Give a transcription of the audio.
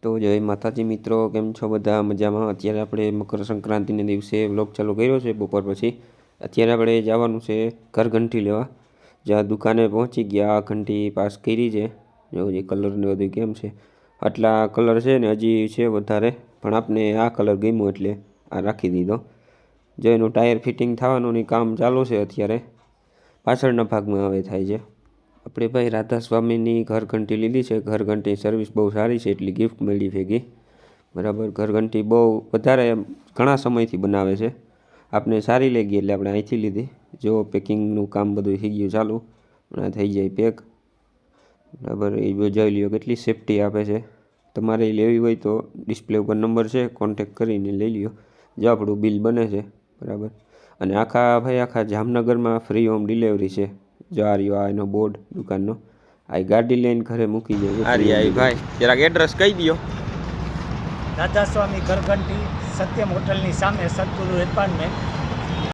તો જય માતાજી મિત્રો, કેમ છો બધા? મજામાં? અત્યારે આપણે મકર સંક્રાંતિના દિવસે વ્લોગ ચાલુ કર્યો છે બપોર પછી. અત્યારે આપણે જવાનું છે ઘર ઘંટી લેવા. જ્યાં દુકાને પહોંચી ગયા, આ ઘંટી પાસ કરી છે. જો જે કલરને બધું કેમ છે, આટલા કલર છે ને હજી છે વધારે, પણ આપણે આ કલર ગમ્યો એટલે આ રાખી દીધો. જો એનું ટાયર ફિટિંગ થવાનું ની કામ ચાલુ છે અત્યારે, પાછળના ભાગમાં હવે થાય છે. આપણે ભાઈ રાધા સ્વામીની ઘર ઘંટી લીધી છે. ઘર ઘંટી સર્વિસ બહુ સારી છે, એટલી ગિફ્ટ મળી ભેગી. બરાબર, ઘર ઘંટી બહુ વધારે ઘણા સમયથી બનાવે છે. આપણે સારી લાગી એટલે આપણે અહીંથી લીધી. જો પેકિંગનું કામ બધું થઈ ગયું ચાલુ, હમણાં થઈ જાય પેક. બરાબર, એ જોઈ લ્યો કેટલી સેફ્ટી આપે છે. તમારે લેવી હોય તો ડિસ્પ્લે ઉપર નંબર છે, કોન્ટેક કરીને લઈ લ્યો. જો આપણું બિલ બને છે. બરાબર, અને આખા જામનગરમાં ફ્રી હોમ ડિલિવરી છે. જો આ રહ્યો આ એનો બોર્ડ દુકાનનો. આ ગાડી લઈને ઘરે મૂકી જાય. આ રહ્યા ભાઈ, જરાક એડ્રેસ કહી દો. રાધા સ્વામી ઘરઘંટી સત્યમ હોટલની સામે સદગુરુ એપાર્ટમેન્ટ,